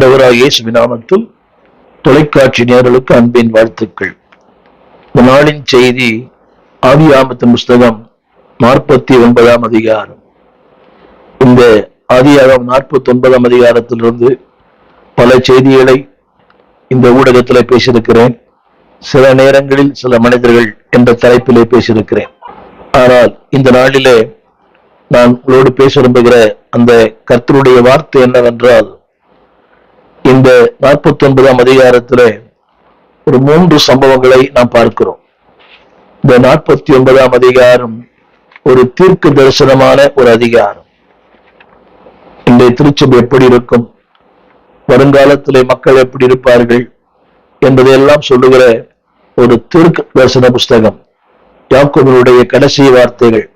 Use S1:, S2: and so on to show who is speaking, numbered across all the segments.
S1: ஆண்டவராகிய இயேசுவின் நாமத்தில் தொலைக்காட்சி நேயர்களுக்கு அன்பின் வாழ்த்துக்கள். இந்த நாளின் செய்தி ஆதியாகமத்தின் புஸ்தகம் 49ஆம் அதிகாரம். இந்த ஆதியாகமம் 49ஆம் அதிகாரத்திலிருந்து பல செய்திகளை இந்த ஊடகத்தில் பேசியிருக்கிறேன். சில நேரங்களில் சில மனிதர்கள் என்ற தலைப்பிலே பேசியிருக்கிறேன். ஆனால் இந்த நாளிலே நான் உங்களோடு பேச விரும்புகிற அந்த கர்த்தருடைய வார்த்தை என்னவென்றால், இந்த 49ஆம் அதிகாரத்திலே ஒரு 3 சம்பவங்களை நாம் பார்க்கிறோம். இந்த 49ஆம் அதிகாரம் ஒரு தீர்க்க தரிசனமான ஒரு அதிகாரம். இன்றைய திருச்சபை எப்படி இருக்கும், வருங்காலத்திலே மக்கள் எப்படி இருப்பார்கள் என்பதையெல்லாம் சொல்லுகிற ஒரு தீர்க்க தரிசன புஸ்தகம். யாக்கோபினுடைய கடைசி வார்த்தைகள்,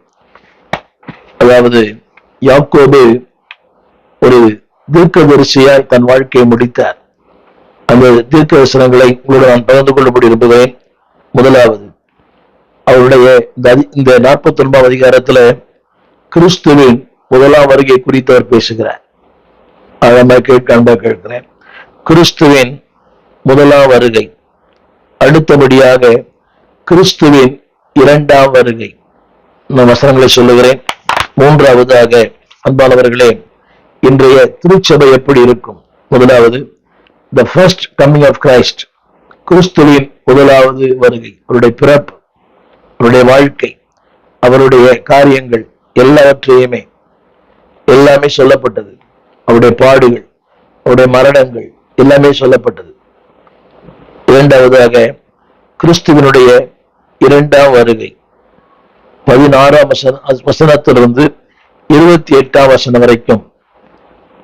S1: அதாவது யாக்கோபு ஒரு தீர்க்கதரிசியாய் தன் வாழ்க்கையை முடித்தார். அந்த தீர்க்க தரிசனங்களை உங்களோடு நான் பகிர்ந்து கொள்ள இருப்பேன். முதலாவது, அவருடைய இந்த 49ஆம் அதிகாரத்துல கிறிஸ்துவின் முதலாம் வருகை குறித்து அவர் பேசுகிறார். கேட்கிறேன், கிறிஸ்துவின் முதலாம் வருகை. அடுத்தபடியாக கிறிஸ்துவின் 2ஆம் வருகை. நான் வசனங்களை சொல்லுகிறேன். மூன்றாவதாக, அன்பானவர்களே, இன்றைய திருச்சபை எப்படி இருக்கும்? முதலாவது, the first coming of Christ, கிறிஸ்துவின் முதலாவது வருகை, அவருடைய பிறப்பு, அவருடைய வாழ்க்கை, அவருடைய காரியங்கள் எல்லாமே சொல்லப்பட்டது. அவருடைய பாடுகள், அவருடைய மரணங்கள் எல்லாமே சொல்லப்பட்டது. இரண்டாவதாக, கிறிஸ்துவனுடைய 2ஆம் வருகை. 16ஆம் வசனத்திலிருந்து 28ஆம் வசனம் வரைக்கும்,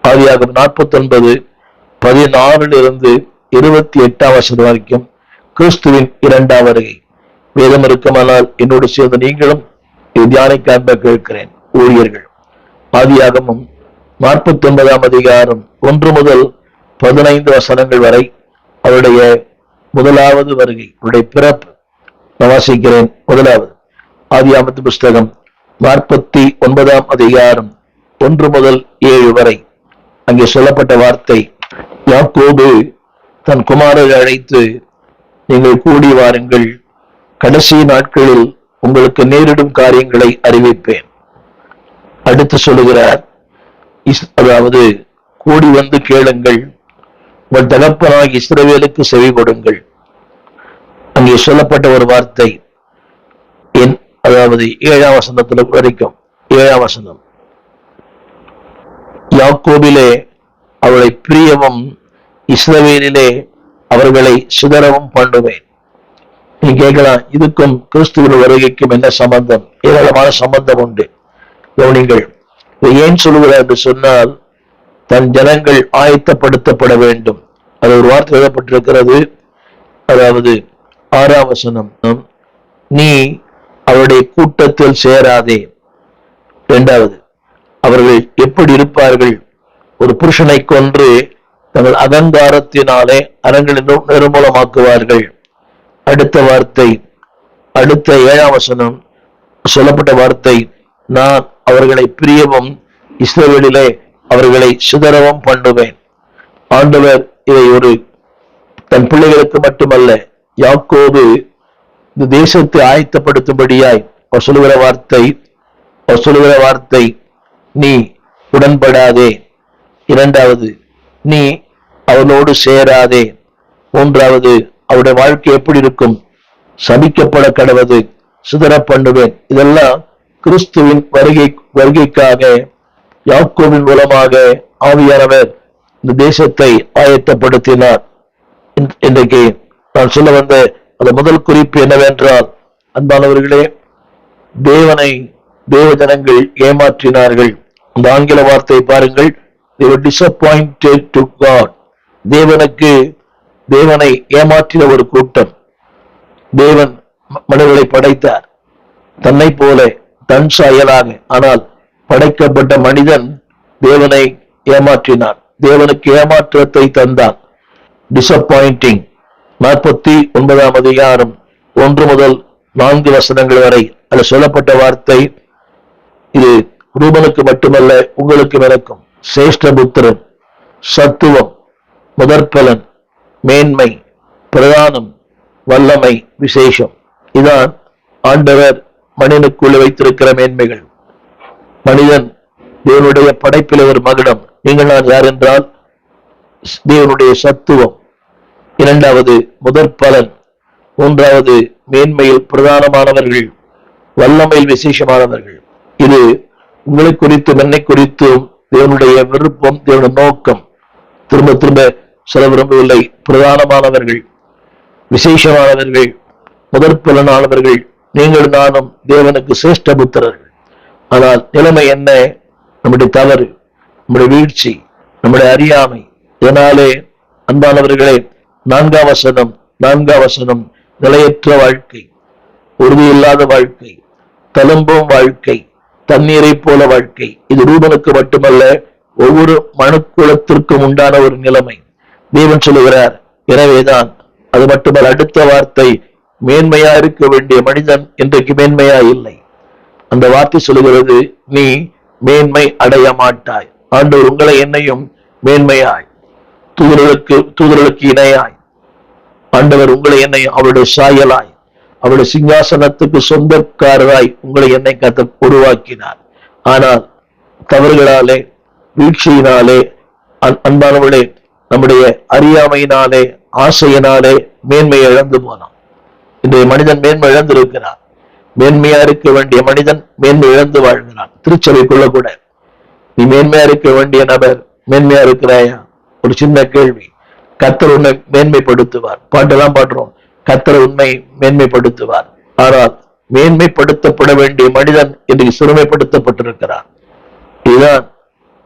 S1: ஆதியாகமம் 49:16 28ஆம் வசனம் வரைக்கும் கிறிஸ்துவின் 2ஆம் வருகை. வேதம் இருக்குமானால் என்னோடு சேர்ந்து நீங்களும் தியானிக்க கேட்கிறேன், ஊழியர்கள். ஆதியாகமம் 49ஆம் அதிகாரம் 1 முதல் 15 வசனங்கள் வரை அவருடைய முதலாவது வருகை, அவருடைய பிறப்பு நான் வாசிக்கிறேன். முதலாவது, ஆதியாகமத்து புஸ்தகம் 49ஆம் அதிகாரம் 1 முதல் 7 வரை. அங்கே சொல்லப்பட்ட வார்த்தை, யாக்கோபு தன் குமாரரை அழைத்து, நீங்கள் கூடி வாருங்கள், கடைசி நாட்களில் உங்களுக்கு நேரிடும் காரியங்களை அறிவிப்பேன். அடுத்து சொல்லுகிறார், அதாவது கூடி வந்து கேளுங்கள், உங்கள் தகப்பனாகிய இஸ்ரவேலுக்கு செவி கொடுங்கள். அங்கே சொல்லப்பட்ட ஒரு வார்த்தை, அதாவது 7ஆம் வசனத்துல வரைக்கும். 7ஆம் வசனம், யாக்கோபிலே அவளை பிரியவும் இஸ்ரவேலிலே அவர்களை சிதறவும் பண்ணுவேன். நீ கேட்கலாம், இதுக்கும் கிறிஸ்துவின் வருகைக்கும் என்ன சம்பந்தம்? ஏராளமான சம்பந்தம் உண்டு. கவனிங்கள். ஏன் சொல்லுகிறார் என்று சொன்னால், தன் ஜனங்கள் ஆயத்தப்படுத்தப்பட வேண்டும். அது ஒரு வார்த்தை எழுதப்பட்டிருக்கிறது. அதாவது 6ஆம் வசனம், நீ அவருடைய கூட்டத்தில் சேராதே. இரண்டாவது, அவர்கள் எப்படி இருப்பார்கள்? ஒரு புருஷனை கொன்று தங்கள் அகங்காரத்தினாலே அரங்களிலும் நிர்மூலமாக்குவார்கள். அடுத்த வார்த்தை, அடுத்த 7ஆம் வசனம் சொல்லப்பட்ட வார்த்தை, நான் அவர்களை பிரியவும் இஸ்ரவேலிலே அவர்களை சிதறவும் பண்ணுவேன். ஆண்டவர் இதை ஒரு தன் பிள்ளைகளுக்கு மட்டுமல்ல, யாக்கோபு இந்த தேசத்தை ஆயத்தப்படுத்தும்படியாய் அவர் சொல்லுகிற வார்த்தை, நீ உடன்படாதே. இரண்டாவது, நீ அவனோடு சேராதே. மூன்றாவது, அவருடைய வாழ்க்கை எப்படி இருக்கும்? சபிக்கப்பட கடவது, சிதற பண்ணுவேன். இதெல்லாம் கிறிஸ்துவின் வருகைக்காக யாக்கோபின் மூலமாக ஆவியானவர் இந்த தேசத்தை ஆயத்தப்படுத்தினார். இன்றைக்கு நான் சொல்ல வந்த அந்த முதல் குறிப்பு என்னவென்றால், அன்பானவர்களே, தேவ ஜனங்கள் ஏமாற்றினார்கள். இந்த ஆங்கில வார்த்தை பாருங்கள், they were disappointed to God. தேவனை ஏமாற்றின ஒரு கூட்டம். தேவன் மனிதர்களை படைத்தார் தன்னை போல, தன் சாயலாக. ஆனால் படைக்கப்பட்ட மனிதன் தேவனை ஏமாற்றினான், தேவனுக்கு ஏமாற்றத்தை தந்தான். டிசப்பாயிண்டிங். 49ஆம் அதிகாரம் 1 முதல் 4 வசனங்கள் வரை அதில் சொல்லப்பட்ட வார்த்தை, இது ரூபனுக்கு மட்டுமல்ல, உங்களுக்கும் எனக்கும். சேஷ்டபுத்திரன், சத்துவம், முதற்பலன், மேன்மை, பிரதானம், வல்லமை, விசேஷம். இதான் ஆண்டவர் மனிதனுக்குள்ள வைத்திருக்கிற மேன்மைகள். மனிதன் தேவனுடைய படைப்பில் ஒரு மகுடம். நீங்கள் நான் யார் என்றால் தேவனுடைய சத்துவம். இரண்டாவது முதற்பலன், மூன்றாவது மேன்மையில் பிரதானமானவர்கள், வல்லமையில் விசேஷமானவர்கள். இது உங்களை குறித்தும் என்னை குறித்தும் தேவனுடைய விருப்பம், தேவனுடைய நோக்கம். திரும்ப திரும்ப சொல்ல விரும்பவில்லை. பிரதானமானவர்கள், விசேஷமானவர்கள், முதற்பலனானவர்கள். நீங்கள் நானும் தேவனுக்கு சிரேஷ்ட புத்திரர்கள். ஆனால் நிலைமை என்ன? நம்முடைய தவறு, நம்முடைய வீழ்ச்சி, நம்முடைய அறியாமை. இதனாலே அன்பானவர்களே, நான்காம் வசனம் நிலையற்ற வாழ்க்கை, உறுதியில்லாத வாழ்க்கை, தழும்பும் வாழ்க்கை, தண்ணீரை போல வாழ்க்கை. இது ரூபனுக்கு மட்டுமல்ல, ஒவ்வொரு மனுக்குலத்திற்கும் உண்டான ஒரு நிலைமை. தேவன் சொல்லுகிறார். எனவேதான் அது மட்டுமல்ல, அடுத்த வார்த்தை, மேன்மையா இருக்க வேண்டிய மனிதன் இன்றைக்கு மேன்மையா இல்லை. அந்த வார்த்தை சொல்லுகிறது, நீ மேன்மை அடைய மாட்டாய். ஆண்டவர் உங்களை என்னையும் மேன்மையாய், தூதர்களுக்கு இணையாய், ஆண்டவர் உங்களை என்னையும் அவருடைய சாயலாய், அவருடைய சிங்காசனத்துக்கு சொந்தக்காரராய் உங்களை என்னை கத்த உருவாக்கினார். ஆனால் தவறுகளாலே, வீழ்ச்சியினாலே, அன்பானவர்களே, நம்முடைய அறியாமையினாலே, ஆசையினாலே மேன்மையை இழந்து போனான். இன்றைய மனிதன் மேன்மை இழந்திருக்கிறார். மேன்மையா இருக்க வேண்டிய மனிதன் மேன்மை இழந்து வாழ்கிறான். திருச்சபைக்குள்ள கூட நீ மேன்மையா இருக்க வேண்டிய நபர் மேன்மையா இருக்கிறாயா? ஒரு சின்ன கேள்வி. கர்த்தர் உன்னை மேன்மைப்படுத்துவார். பாட்டெல்லாம் பாடுறோம், கர்த்தர் உண்மை மேன்மைப்படுத்துவார். ஆனால் மேன்மைப்படுத்தப்பட வேண்டிய மனிதன் இன்றைக்கு சிறுமைப்படுத்தப்பட்டிருக்கிறார். இதுதான்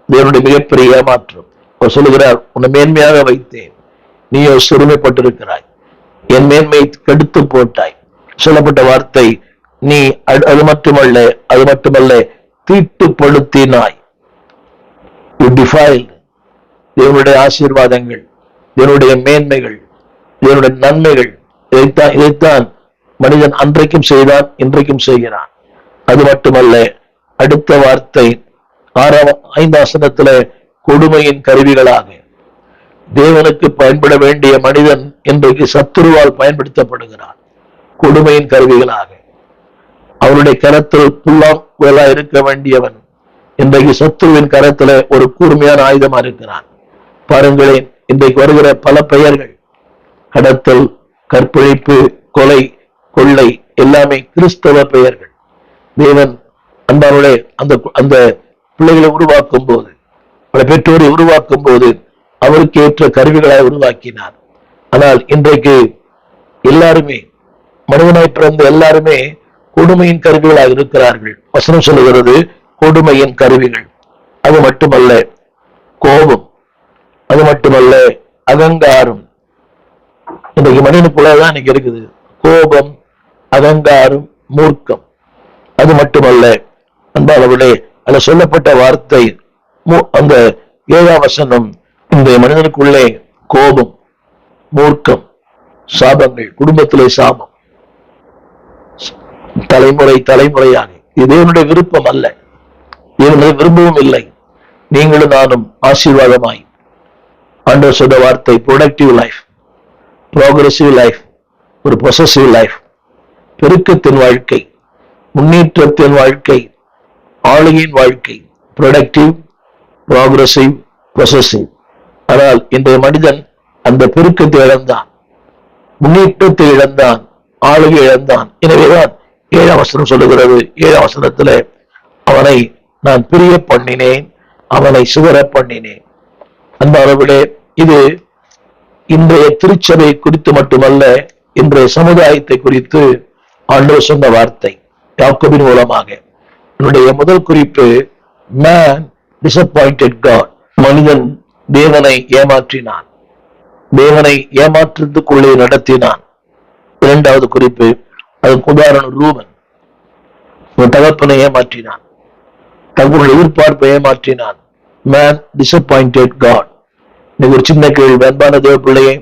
S1: தேவனுடைய மிகப்பெரிய ஏமாற்றம். அவர் சொல்லுகிறார், உன்னை மேன்மையாக வைத்தேன், நீயோ சிறுமைப்பட்டிருக்கிறாய், என் மேன்மையை கெடுத்து போட்டாய். சொல்லப்பட்ட வார்த்தை, நீ அது மட்டுமல்ல தீட்டுப்படுத்தினாய். தேவனுடைய ஆசீர்வாதங்கள், தேவனுடைய மேன்மைகள், தேவனுடைய நன்மைகள், இதைத்தான் மனிதன் அன்றைக்கும் செய்தான், இன்றைக்கும் செய்கிறான். அது மட்டுமல்ல, அடுத்த வார்த்தை 5 வசனத்துல, கொடுமையின் கருவிகளாக. தேவனுக்கு பயன்பட வேண்டிய மனிதன் இன்றைக்கு சத்துருவால் பயன்படுத்தப்படுகிறான். கொடுமையின் கருவிகளாக. அவருடைய கரத்தில் புல்லாங்குழலா இருக்க வேண்டியவன் இன்றைக்கு சத்துருவின் கரத்துல ஒரு கூர்மையான ஆயுதமா இருக்கிறான். பாருங்களேன், இன்றைக்கு வருகிற பல பெயர்கள், கடத்தல், கற்பழிப்பு, கொலை, கொள்ளை, எல்லாமே கிறிஸ்தவ பெயர்கள். தேவன் அன்பானவர்களே, அந்த பிள்ளைகளை உருவாக்கும் போது, பெற்றோரை உருவாக்கும் போது அவருக்கு ஏற்ற கருவிகளை உருவாக்கினார். ஆனால் இன்றைக்கு எல்லாருமே, மனிதனாய் பிறந்த எல்லாருமே கொடுமையின் கருவிகளாக இருக்கிறார்கள். வசனம் சொல்லுகிறது, கொடுமையின் கருவிகள். அது மட்டுமல்ல, கோபம், அது மட்டுமல்ல, அகங்காரம். இன்றைக்கு மனிதனுக்குள்ளதான் இன்னைக்கு இருக்குது. கோபம், அகங்காரம், மூர்க்கம். அது மட்டுமல்ல, அன்பானவர்களே, அதுல சொல்லப்பட்ட வார்த்தை, அந்த 7ஆம் வசனம், இந்த மனிதனுக்குள்ளே கோபம், மூர்க்கம், சாபங்கள், குடும்பத்திலே சாபம், தலைமுறையாக. இது தேவனுடைய விருப்பம் அல்ல, தேவனுடைய விரும்பவும் இல்லை. நீங்களும் நானும் ஆசீர்வாதமாய், ஆண்டவர் சொன்ன வார்த்தை, ப்ரொடக்டிவ் லைஃப், ப்ரோக்ரெசிவ் லைஃப், ஒரு பொசசிவ் லைஃப், பெருக்கத்தின் வாழ்க்கை, முன்னேற்றத்தின் வாழ்க்கை, ஆளுகையின் வாழ்க்கை, ப்ரொடக்டிவ், ப்ரோக்ரெசிவ், பொசசிவ். ஆனால் இன்றைய மனிதன் அந்த பெருக்கத்தை இழந்தான், முன்னேற்றத்தை இழந்தான், ஆளுகை இழந்தான். எனவேதான் 7ஆம் வசனம் சொல்லுகிறது. 7ஆம் வசனத்துல, அவனை நான் பிரிய பண்ணினேன், அவனை சிதற பண்ணினேன். அன்பானவர்களே, இது இன்றைய திருச்சபை குறித்து மட்டுமல்ல, இன்றைய சமுதாயத்தை குறித்து ஆண்டவர் சொன்ன வார்த்தை யாக்கோபின் மூலமாக. என்னுடைய முதல் குறிப்பு, man disappointed God. மனிதன் தேவனை ஏமாற்றினான், தேவனை ஏமாற்றத்துக்குள்ளே நடத்தினான். 2வது குறிப்பு, அதுக்கு உதாரணம் ரூபன். தகப்பனை ஏமாற்றினான், தகவல் எதிர்பார்ப்பை ஏமாற்றினான். man disappointed God. நீங்க ஒரு சின்ன கேள்வி, அன்பான தேவ பிள்ளையே,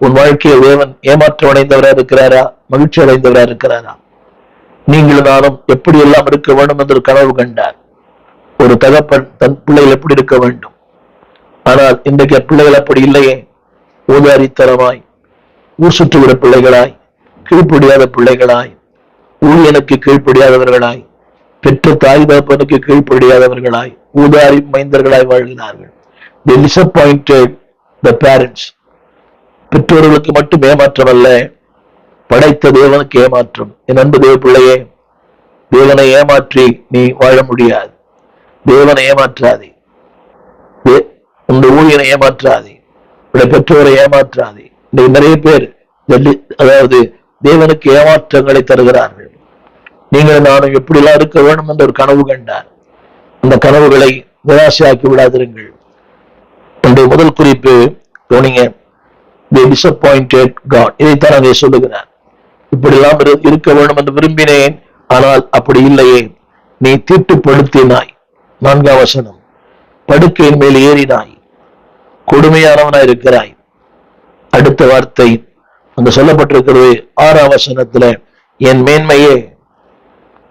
S1: உன் வாழ்க்கையில் தேவன் ஏமாற்றம் அடைந்தவரா இருக்கிறாரா, மகிழ்ச்சி அடைந்தவரா இருக்கிறாரா? நீங்களும் நானும் எப்படி எல்லாம் இருக்க வேண்டும் என்று கனவு கண்டார். ஒரு தகப்பன் தன் பிள்ளைகள் எப்படி இருக்க வேண்டும். ஆனால் இன்றைக்கு பிள்ளைகள் அப்படி இல்லையே. ஊதாரித்தனமாய், ஊர் சுற்றுவிட பிள்ளைகளாய், கீழ்ப்படியாத பிள்ளைகளாய், ஊழியனுக்கு கீழ்ப்படியாதவர்களாய், பெற்ற தாய் தகப்பனுக்கு கீழ்ப்படியாதவர்களாய், ஊதாரி மைந்தர்களாய் வாழ்கிறார்கள். They disappointed the parents. பெற்றோர்களுக்கு மட்டும் ஏமாற்றம் அல்ல, படைத்த தேவனுக்கு ஏமாற்றம். என் அன்பு தேவ பிள்ளையே, தேவனை ஏமாற்றி நீ வாழ முடியாது. தேவனை ஏமாற்றாதே, உங்கள் ஊழியனை ஏமாற்றாதே, உடைய பெற்றோரை ஏமாற்றாதே. நிறைய பேர் அதாவது தேவனுக்கு ஏமாற்றங்களை தருகிறார்கள். நீங்கள் நானும் எப்படிலாம் இருக்க வேண்டும் என்ற ஒரு கனவு கண்டார். அந்த கனவுகளை நிராசையாக்கி விடாதிருங்கள். என்னுடைய முதல் குறிப்பு கவனிங்க. They disappointed God. இதைத்தான் அதை சொல்லுகிறார். இப்படிலாம் இருக்க வேண்டும் என்று விரும்பினேன், ஆனால் அப்படி இல்லையே. நீ தீட்டுப்படுத்தினாய். 4ஆம் வசனம். படுக்கையின் மேல் ஏறினாய், கொடுமையானவனாய் இருக்கிறாய். அடுத்த வார்த்தை அங்க சொல்லப்பட்டிருக்கிறது 6ஆம் வசனத்துல, என் மேன்மையே.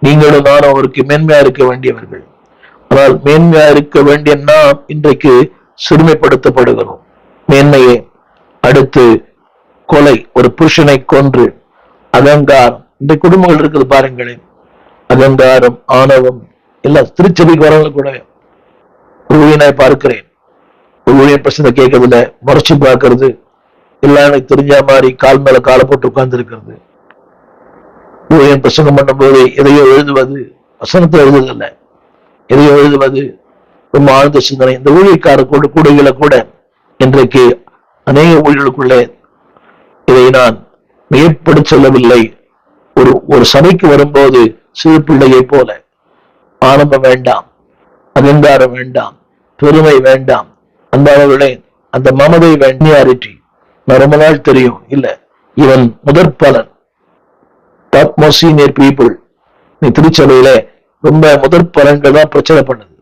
S1: நீங்களும் நானும் அவருக்கு மேன்மையா இருக்க வேண்டியவர்கள். ஆனால் மேன்மையா இருக்க வேண்டிய நாம் இன்றைக்கு சிறுமைப்படுத்தப்படுகிறோம். மேன்மையே. அடுத்து கொலை, ஒரு புருஷனை கொன்று. அகங்காரம். இந்த குடும்பங்கள் இருக்குது பாருங்களேன். அகங்காரம், ஆணவம், எல்லாம் திருச்சபைக்கு வரவங்க கூட ஊழியனாய் பார்க்கிறேன். ஊழியன் பிரச்சனை கேட்கறதுல முறைச்சு பார்க்கறது, எல்லாம் எனக்கு தெரிஞ்ச மாதிரி கால் மேல காலை போட்டு உட்கார்ந்து இருக்கிறது. ஊழியன் பிரசங்கம் பண்ணும்போது எதையோ எழுதுவது, வசனத்தை எழுதுவதில்ல, எதையோ எழுதுவது, ரொம்ப ஆழ்ந்த சிந்தனை. இந்த ஊழியக்கார கூடைகளை கூட இன்றைக்கு அநேக ஊழியர்களுக்குள்ளே இதை நான் மேற்பட சொல்லவில்லை. ஒரு சபைக்கு வரும்போது சிறு பிள்ளையை போல ஆரம்பம் வேண்டாம், அகங்காரம் வேண்டாம், பெருமை வேண்டாம். அன்பானவர்களே, அந்த மமதை வேண்டியாரிட்டி நான் ரொம்ப நாள் தெரியும் இல்ல. இவன் முதற் பலன், டாப் மோஸ்ட் சீனியர் பீப்புள். நீ திருச்சபையில ரொம்ப முதற் பலன்கள் தான் பிரச்சனை பண்ணுது.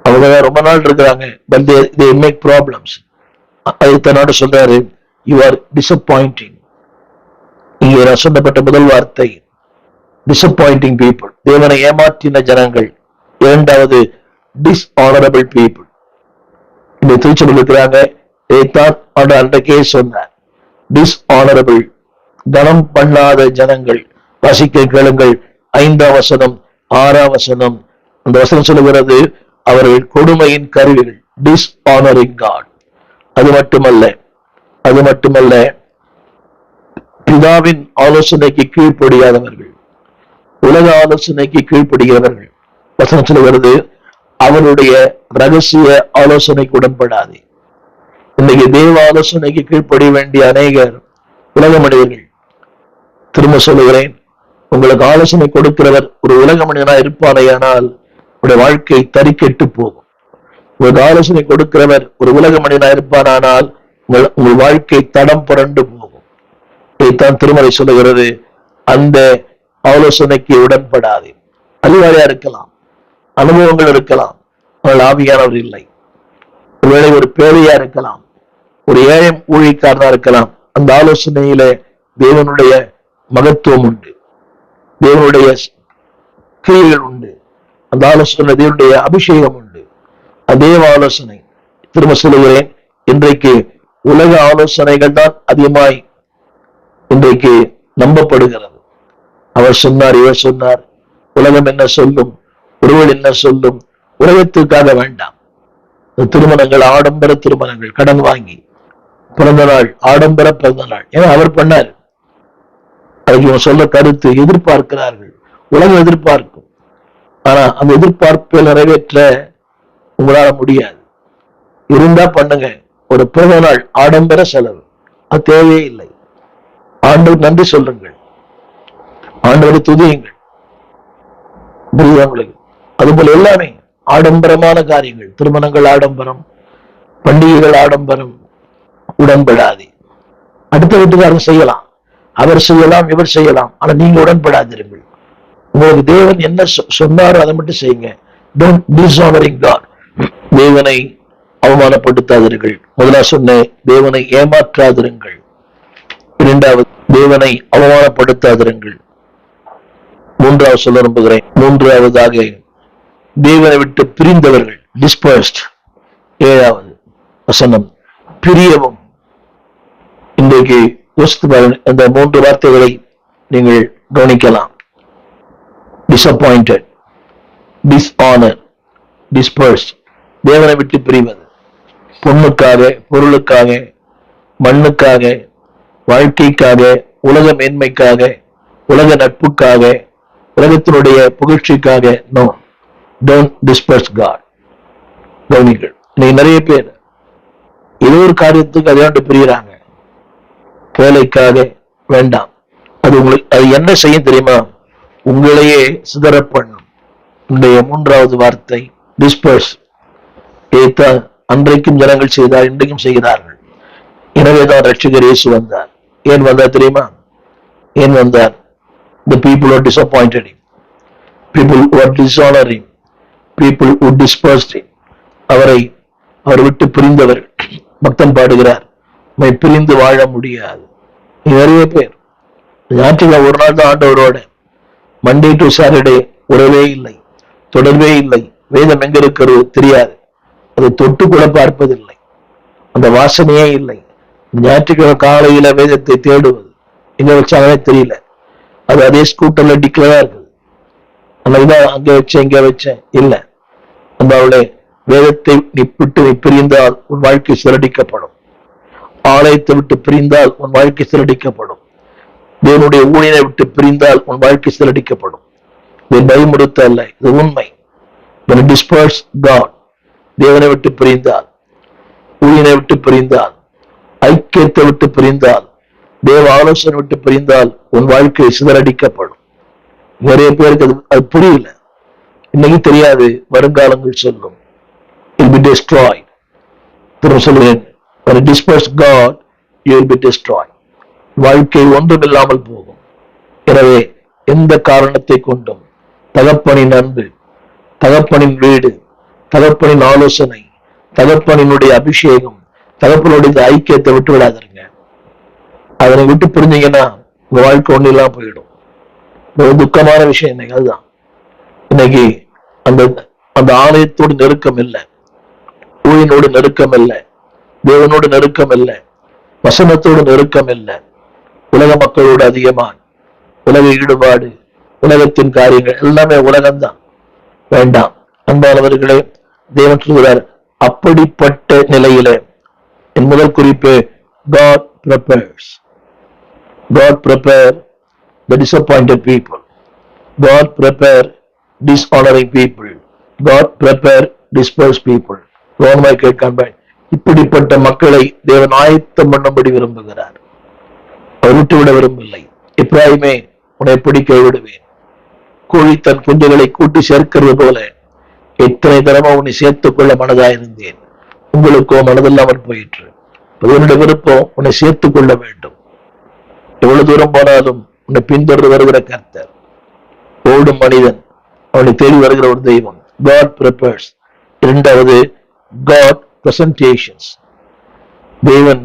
S1: அவங்க ரொம்ப நாள் இருக்கிறாங்க, but they make problems. அதுத்தனோட சொல்றாரு, you are disappointing. இங்கே சொல்லப்பட்ட முதல் வார்த்தை disappointing people, தேவனை ஏமாற்றின ஜனங்கள். இரண்டாவது dishonorable people. இந்த திருச்சபையில் இருக்கிறாங்க, இதைத்தான் அன்றைக்கே சொன்னார். dishonorable, கனம் பண்ணாத ஜனங்கள். வாசிக்க கேளுங்கள் 5ஆம் வசனம், 6ஆம் வசனம். அந்த வசனம் சொல்லுகிறது, அவர்கள் கொடுமையின் கருவிகள். dishonoring God. அது மட்டுமல்ல, பிதாவின் ஆலோசனைக்கு கீழ்ப்படியாதவர்கள், உலக ஆலோசனைக்கு கீழ்ப்படுகிறவர்கள். வசனம் சொல்லுகிறது, அவருடைய ரகசிய ஆலோசனைக்கு உடன்படாது. இன்னைக்கு தேவ ஆலோசனைக்கு கீழ்ப்படிய வேண்டிய அநேகர் உலக மனிதர்கள். திரும்ப சொல்லுகிறேன், உங்களுக்கு ஆலோசனை கொடுக்கிறவர் ஒரு உலக மனிதனா இருப்பாரையானால் உங்களுடைய வாழ்க்கை தறிக்கெட்டு போகும். உங்களுக்கு ஆலோசனை கொடுக்கிறவர் ஒரு உலக மனிதனா இருப்பானால் உங்கள் வாழ்க்கை தடம் புரண்டு போகும். இதைத்தான் திருமறை சொல்லுகிறது. அந்த ஆலோசனைக்கு உடன்படாது. அறிவாளியா இருக்கலாம், அனுபவங்கள் இருக்கலாம், ஆனால் ஆவியானவர் இல்லை. ஒருவேளை ஒரு பேரையா இருக்கலாம், ஒரு ஏழை ஊழியக்காரனா இருக்கலாம். அந்த ஆலோசனையில தேவனுடைய மகத்துவம் உண்டு, தேவனுடைய கிரியைகள் உண்டு. அந்த ஆலோசனை தேவனுடைய அபிஷேகம் உண்டு. அதே ஆலோசனை, திரும்ப சொல்லுகிறேன், இன்றைக்கு உலக ஆலோசனைகள் தான் அதிகமாய் இன்றைக்கு நம்பப்படுகிறது. அவர் சொன்னார், இவர் சொன்னார், உலகம் என்ன சொல்லும், ஒருவள் என்ன சொல்லும். உலகத்திற்காக வேண்டாம். திருமணங்கள், ஆடம்பர திருமணங்கள், கடன் வாங்கி பிறந்த நாள், ஆடம்பர பிறந்த நாள், ஏன்னா அவர் பண்ணார். அதுக்கு இவன் சொல்ல கருத்து எதிர்பார்க்கிறார்கள், உலகம் எதிர்பார்க்கும். ஆனா அந்த எதிர்பார்ப்பை நிறைவேற்ற உங்களால முடியாது. இருந்தா பண்ணுங்க. ஒரு பிறந்த நாள் ஆடம்பர செலவு, அது தேவையே இல்லை. ஆண்டவர் நன்றி சொல்லுங்கள், ஆண்டவரை துதியுங்கள். புரியுதா உங்களுக்கு? அதுபோல எல்லாமே ஆடம்பரமான காரியங்கள், திருமணங்கள் ஆடம்பரம், பண்டிகைகள் ஆடம்பரம், உடன்படாது. அடுத்த வீட்டுக்காரன் செய்யலாம், அவர் செய்யலாம், இவர் செய்யலாம், ஆனா நீங்க உடன்படாதீர்கள். உங்களுக்கு தேவன் என்ன சொன்னாரோ அதை மட்டும் செய்யுங்க. Don't dishonoring God. தேவனை அவமானப்படுத்தாதீர்கள். முதலா சொன்னேன், தேவனை ஏமாற்றாதிருங்கள். இரண்டாவது, தேவனை அவமானப்படுத்தாதிருங்கள். மூன்றாவது சொல்ல விரும்புகிறேன். மூன்றாவதாக, தேவனை விட்டு பிரிந்தவர்கள், டிஸ்பர்ஸ்ட். 7வது வசனம், பிரியவும் இன்றைக்கு யோசித்து பாருங்கள், இந்த 3 வார்த்தைகளை நீங்கள் கவனிக்கலாம். Disappointed, dishonour, disburse. தேவனை விட்டு பிரிவது, பொண்ணுக்காக, பொருளுக்காக, மண்ணுக்காக, வாழ்க்கைக்காக, உலக மேன்மைக்காக, உலக நட்புக்காக, உலகத்தினுடைய புகழ்ச்சிக்காக. No, don't disperse God. கவனிகள், இன்னைக்கு நிறைய பேர் ஏதோ ஒரு காரியத்துக்கு அதை பிரிகிறாங்க. வேலைக்காக வேண்டாம். அது உங்களுக்கு அது என்ன செய்யும் தெரியுமா? உங்களையே சிதற பண்ணும். இன்றைய 3வது வார்த்தை டிஸ்பர்ஸ். இதைத்தான் அன்றைக்கும் ஜனங்கள் செய்தார், இன்றைக்கும் செய்கிறார்கள். எனவேதான் ரட்சகர் இயேசு வந்தார். ஏன் வந்தார் தெரியுமா? ஏன் வந்தார்? The people are disappointed him. People who are dishonored him. People who dispersed him. அவர் விட்டு பிரிந்தவர்கள். பக்தன் பாடுகிறார், பிரிந்து வாழ முடியாது. நிறைய பேர் ஞாயிற்றுக்கிழமை ஒரு நாள் தான் ஆண்டவரோட, மண்டே டு சாட்டர்டே உறவே இல்லை, தொடர்பே இல்லை. வேதம் எங்க இருக்கிறது தெரியாது, அதை தொட்டு கூட பார்ப்பதில்லை, அந்த வாசனையே இல்லை. ஞாயிற்றுக்கிழமை காலையில வேதத்தை தேடுவது எங்க வச்சாங்கன்னே தெரியல. அது அதே ஸ்கூட்டர்ல டிக்ளரா இருக்குது. அன்னைக்குதான் அங்க வச்சேன் இங்க வச்சேன் இல்ல. அந்த அவளை வேதத்தை விட்டு நீ பிரிந்தால் உன் வாழ்க்கை சிறடிக்கப்படும். ஆலயத்தை விட்டு பிரிந்தால் உன் வாழ்க்கை சிறடிக்கப்படும். தேவனுடைய ஊழியனை விட்டு பிரிந்தால் உன் வாழ்க்கை சிறடிக்கப்படும். இது பயமுடுத்த அல்ல, இது உண்மை. Disperse God. தேவனை விட்டு பிரிந்தால், ஊழியனை விட்டு பிரிந்தால், ஐக்கியத்தை விட்டு பிரிந்தால், தேவ ஆலோசனை விட்டு பிரிந்தால் உன் வாழ்க்கை சிதறடிக்கப்படும். நிறைய பேருக்கு அது புரியல, இன்னைக்கு தெரியாது, வருங்காலங்கள் சொல்லும். Will be destroyed. சொல்லுவேன், disperse God, you will be destroyed. வாழ்க்கை ஒன்றும் இல்லாமல் போகும். எனவே எந்த காரணத்தை கொண்டும் தகப்பனின் அன்பு, தகப்பனின் வீடு, தகப்பனின் ஆலோசனை, தகப்பனினுடைய அபிஷேகம், தகப்பனுடைய ஐக்கியத்தை விட்டு விடாதீங்க. அதனை விட்டு புரிஞ்சீங்கன்னா உங்க வாழ்க்கை ஒண்ணு இல்லாம போயிடும். ஒரு துக்கமான விஷயம் இன்னைக்கு அதுதான். இன்னைக்கு அந்த ஆலயத்தோடு நெருக்கம் இல்லை, ஊழியனோடு நெருக்கம் இல்லை, தேவனோடு நெருக்கம் இல்லை, வசனத்தோடு நெருக்கம் இல்லை. உலக மக்களோடு அதிகமான உலக ஈடுபாடு, உலகத்தின் காரியங்கள் எல்லாமே உலகம்தான். வேண்டாம். அன்பானவர்களே, தேவன் சொல்கிறார், அப்படிப்பட்ட நிலையில என் முதல் குறிப்பு, God prepares. God prepare the disappointed people. God prepare dishonoring people. God prepare dispersed people. ரோமாய் கேட்கான், இப்படிப்பட்ட மக்களை தேவன் ஆயத்தம் பண்ணும்படி விரும்புகிறார். அவர் விட்டுவிட விரும்பவில்லை. எப்ராயிமே, உன்னை பிடிக்க விடுவேன். கோழி தன் குஞ்சுகளை கூட்டி சேர்க்கிறது போல எத்தனை தரமா உன்னை சேர்த்துக் கொள்ள மனதாயிருந்தேன். உங்களுக்கோ மனதில்லாமல் போயிற்று. என்னுடைய விருப்பம் உன்னை சேர்த்துக் கொள்ள வேண்டும். எவ்வளவு தூரம் போனாலும் உன்னை பின்தொடர்ந்து வருகிற கர்த்தர், ஓடும் மனிதன், அவனை தேடி வருகிற ஒரு தெய்வம். God prepares. இரண்டாவது, God presentations. தேவன்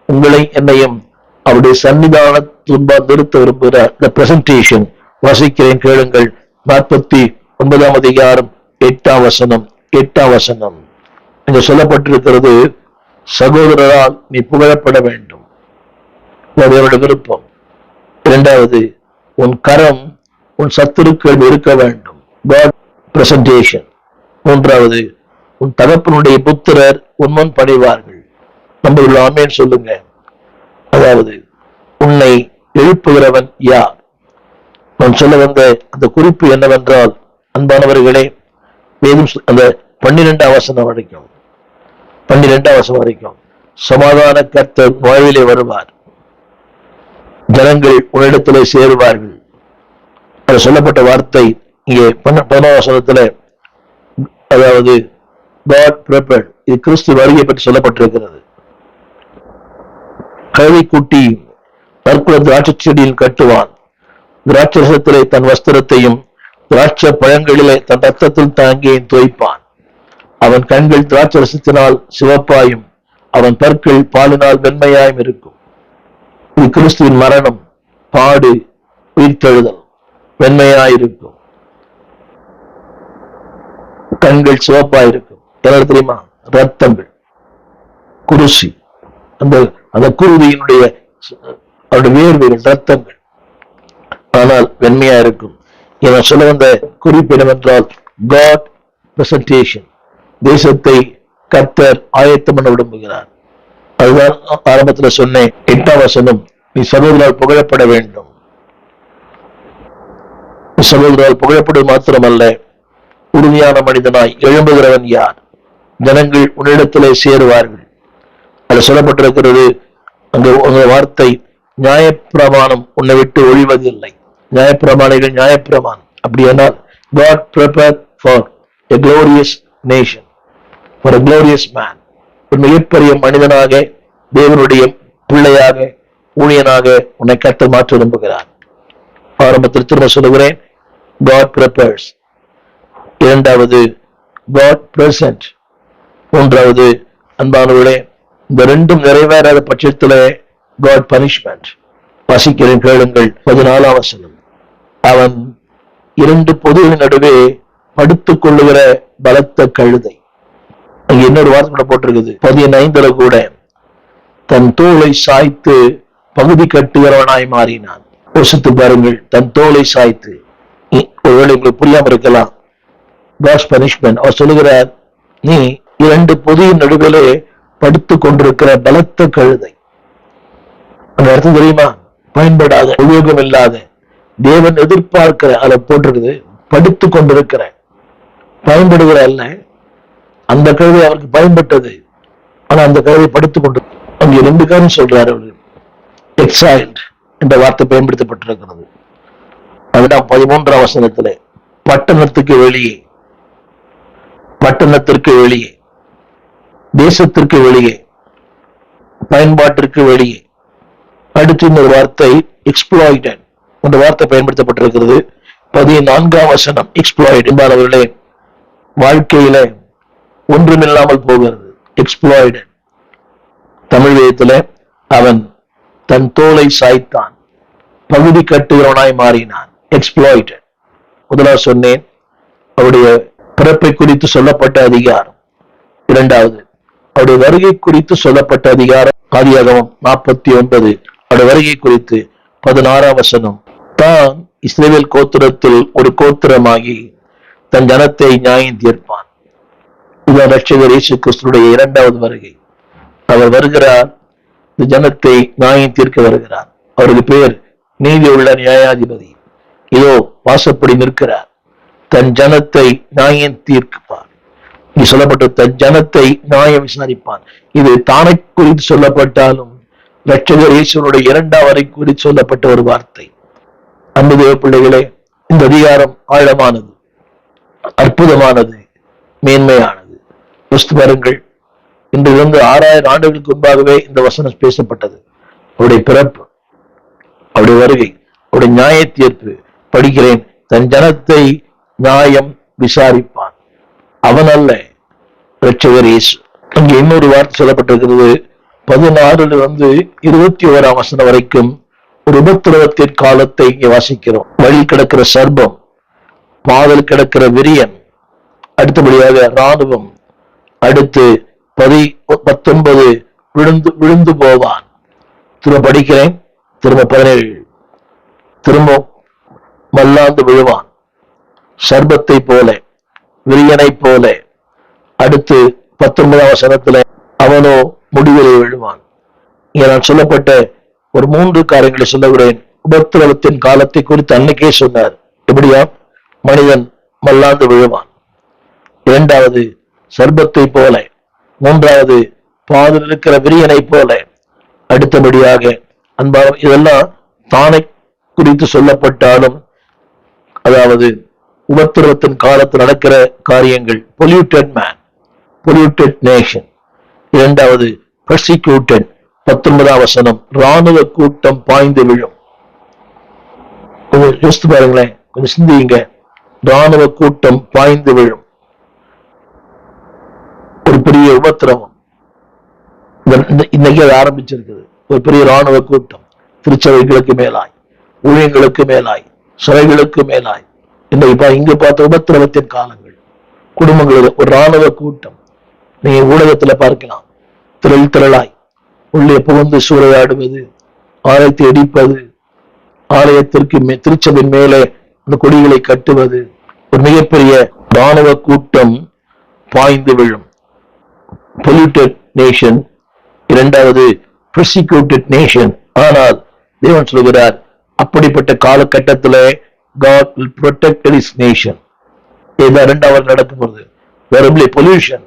S1: உங்களை என்னையும் அவருடைய சன்னிதானத்துன்பா நிறுத்த விரும்புகிறார். The presentation வாசிக்கிறேன், கேளுங்கள். 49ஆம் அதிகாரம் 8ஆம் வசனம். இங்க சொல்லப்பட்டிருக்கிறது, சகோதரரால் நீ புகழப்பட வேண்டும். அவருடைய விருப்பம். இரண்டாவது, உன் கரம் உன் சத்துருக்கள் இருக்க வேண்டும். God presentation. மூன்றாவது, உன் தகப்பனுடைய புத்திரர் உன்முன் படைவார்கள். நம்ம ஆமென் சொல்லுங்க. அதாவது உன்னை எழுப்புகிறவன் யார்? நான் சொல்ல வந்த அந்த குறிப்பு என்னவென்றால், அன்பானவர்களே, வேதம் அந்த 12ஆம் வசனம் வரைக்கும் சமாதான கர்த்தர் வாழ்விலே வருவார், ஜனங்கள் உன்னிடத்திலே சேருவார்கள். அது சொல்லப்பட்ட வார்த்தை இங்கே 11ஆம் வசனத்துல, அதாவது God prepared. இது கிறிஸ்து வருகை பற்றி சொல்லப்பட்டிருக்கிறது. கழுதை குட்டி நற்குல திராட்சை செடியில் கட்டுவான், திராட்சரசத்திலே தன் வஸ்திரத்தையும் திராட்சை பழங்களிலே தன் ரத்தத்தில் தாங்கியையும் தோய்ப்பான். அவன் கண்கள் திராட்சரசத்தினால் சிவப்பாயும் அவன் பற்கள் பாலினால் வெண்மையாயும் இருக்கும். இது கிறிஸ்துவின் மரணம், பாடு, உயிர்த்தெழுதல். வெண்மையாயிருக்கும், கண்கள் சிவப்பாயிருக்கும். என்ன தெரியுமா? ரத்தங்கள், குருசி, அந்த குருதியினுடைய அவருடைய வேர்வைகள் ரத்தங்கள், ஆனால் வெண்மையா இருக்கும். இவன் சொல்ல வந்த குறிப்பு என்னவென்றால் காட் பிரசன்டேஷன். தேசத்தை கர்த்தர் ஆயத்தம் பண்ண விரும்புகிறார். அதுதான் ஆரம்பத்துல சொன்னேன். 8ஆம் வசனம், நீ சகோதரால் புகழப்பட வேண்டும். சகோதரால் புகழப்படுவது மாத்திரமல்ல, உறுதியான மனிதனாய் எழும்புகிறவன் யார்? ஜனங்கள் உன்னிடத்திலே சேருவார்கள். அது சொல்லப்பட்டிருக்கிறது. அங்க வார்த்தை நியாயப்பிரமாணம் உன்னை விட்டு ஒழிவதில்லை. நியாயப்பிரமாணிகள் நியாயப்பிரமாணம் அப்படியானால் God prepared for a glorious nation, for a glorious man. ஒரு மிகப்பெரிய மனிதனாக, தேவனுடைய பிள்ளையாக, ஊழியனாக உன்னை கர்த்தர் மாற்ற விரும்புகிறார். ஆரம்பத்தில் திரும்ப சொல்லுகிறேன், God prepares. இரண்டாவது God present. மூன்றாவது அன்பானவர்களே, இந்த ரெண்டும் நிறைவேறாத பட்சத்திலே God punishment. வாசிக்கிறேன், கேளுங்கள். 14ஆம் வசனம், அவன் 2 பொதுவின் நடுவே படுத்துக் கொள்ளுகிற பலத்த கழுதை. அங்க இன்னொரு வார்த்தை போட்டிருக்குது 15 கூட, தன் தோலை சாய்த்து பகுதி கட்டுகிறவனாய் மாறினான். யோசித்து பாருங்கள், தன் தோலை சாய்த்து. ஒருவேளை உங்களுக்கு புரியாம இருக்கலாம். God's punishment. அவர் சொல்லுகிறார், நீ 2 பொதியின் நடுவிலே படுத்துக் கொண்டிருக்கிற பலத்த கழுதை. அந்த அர்த்தம் தெரியுமா? பயன்படாத, உபயோகம் இல்லாத, தேவன் எதிர்பார்க்கிற, அதை போட்டிருக்குது படுத்துக் கொண்டிருக்கிற, பயன்படுகிற அல்ல. அந்த கழுதை அவருக்கு பயன்பட்டது, ஆனா அந்த கழுதை படுத்துக் கொண்டு. அங்கே 2 காரணம் சொல்றாரு. எக்ஸைல்ட் என்ற வார்த்தை பயன்படுத்தப்பட்டிருக்கிறது. அதுதான் 13ஆம் வசனத்துல, பட்டணத்துக்கு வெளியே, பட்டணத்திற்கு வெளியே, தேசத்திற்கு வெளியே, பயன்பாட்டிற்கு வெளியே. அடுத்து இன்னொரு வார்த்தை எக்ஸ்ப்ளாய்டட் என்ற வார்த்தை பயன்படுத்தப்பட்டிருக்கிறது. 14ஆம் வசனம், எக்ஸ்ப்ளாய்ட் என்பவர்களே, வாழ்க்கையில ஒன்றுமில்லாமல் போகிறது. எக்ஸ்ப்ளாய்டட். தமிழ் வேதத்துல அவன் தன் தோலை சாய்த்தான், பகுதி கட்டுகிறவனாய் மாறினான். எக்ஸ்ப்ளாய்டட். முதலாவது சொன்னேன், அவருடைய பிறப்பை குறித்து சொல்லப்பட்ட அதிகாரம். இரண்டாவது, அவருடைய வருகை குறித்து சொல்லப்பட்ட அதிகாரம். ஆதியாகமம் 49, அவருடைய வருகை குறித்து 16ஆம் வசனம், தான் இஸ்ரவேல் கோத்திரத்தில் ஒரு கோத்திரமாகி தன் ஜனத்தை நியாயம் தீர்ப்பான். இதுதான் ரட்சகர் இயேசு கிறிஸ்துடைய 2வது வருகை. அவர் வருகிறார், இந்த ஜனத்தை நியாயம் தீர்க்க வருகிறார். அவருக்கு பேர் நீதி உள்ள நியாயாதிபதி. இதோ வாசப்படி நிற்கிறார், தன் ஜனத்தை நியாயம் தீர்ப்பார். இங்கு சொல்லப்பட்ட தன் ஜனத்தை நியாயம் விசாரிப்பான். இது தானை குறித்து சொல்லப்பட்டாலும் ரட்சகர் இயேசுனுடைய 2ஆம் வரை குறித்து சொல்லப்பட்ட ஒரு வார்த்தை. அன்பு தேவ பிள்ளைகளே, இந்த அதிகாரம் ஆழமானது, அற்புதமானது, மேன்மையானது. யோசித்து பாருங்கள், இன்றிலிருந்து 6000 ஆண்டுகளுக்கு முன்பாகவே இந்த வசனம் பேசப்பட்டது. அவருடைய பிறப்பு, அவருடைய வருகை, அவருடைய நியாய தீர்ப்பு. படிக்கிறேன், தன் ஜனத்தை நியாயம் விசாரிப்பான். அவன் அல்ல, ரட்சகர் இயேசு. அங்கே இன்னொரு வார்த்தை சொல்லப்பட்டிருக்கிறது. 16 21ஆம் வசனம் வரைக்கும் ஒரு உபத்திரவத்தின் காலத்தை இங்கே வாசிக்கிறோம். வழி கிடக்கிற சர்ப்பம், பாதல் கிடக்கிற விரியன், அடுத்தபடியாக இராணுவம், அடுத்து 19 விழுந்து போவான். திரும்ப படிக்கிறேன், திரும்ப 17, திரும்ப மல்லாந்து விழுவான், சர்ப்பத்தை போல, விரியனை போல. அடுத்து 19ஆம் வசனத்துல அவனோ முடிவிலே விழுவான். இங்க நான் சொல்லப்பட்ட ஒரு 3 காரியங்களை சொல்லுகிறேன். உபத்திரவத்தின் காலத்தை குறித்து அன்னைக்கே சொன்னார். எப்படியா? மனிதன் மல்லாந்து விழுவான். 2வது சர்ப்பத்தை போல. 3வது பாதில் இருக்கிற விரியனை போல. அடுத்தபடியாக அன்பான, இதெல்லாம் தானை குறித்து சொல்லப்பட்டாலும், அதாவது உபத்திரவத்தின் காலத்தில் நடக்கிற காரியங்கள். Polluted man, polluted nation. 2வது பர்சிக்யூட்டட். 19ஆம் வசனம், இராணுவ கூட்டம் பாய்ந்து விழும். கொஞ்சம் யோசித்து பாருங்களேன், கொஞ்சம் சிந்திங்க. இராணுவ கூட்டம் பாய்ந்து விழும். ஒரு பெரிய உபத்திரவம் இன்னைக்கு அது ஆரம்பிச்சிருக்குது. ஒரு பெரிய இராணுவ கூட்டம், திருச்சபைகளுக்கு மேலாய், ஊழியங்களுக்கு மேலாய், சிறைகளுக்கு மேலாய். இன்னைக்கு இங்க பார்த்த உபத்திரவத்தின் காலங்கள். குடும்பங்களில் ஒரு இராணுவ கூட்டம். நீங்க ஊடகத்துல பார்க்கலாம், திரளாய் உள்ளே புகுந்து சூறையாடுவது, ஆலயத்தை இடிப்பது, ஆலயத்திற்கு திருச்சபின் மேலே அந்த கொடிகளை கட்டுவது, ஒரு மிகப்பெரிய ராணுவ கூட்டம் பாய்ந்து விழும். பொல்யூட்டட் நேஷன், இரண்டாவது ப்ரோசிக்யூட்டட் நேஷன். ஆனால் தேவன் சொல்கிறார், அப்படிப்பட்ட காலகட்டத்தில் God will protect his nation. இதுதான் இரண்டாவது நடக்கும்போது there will be a pollution,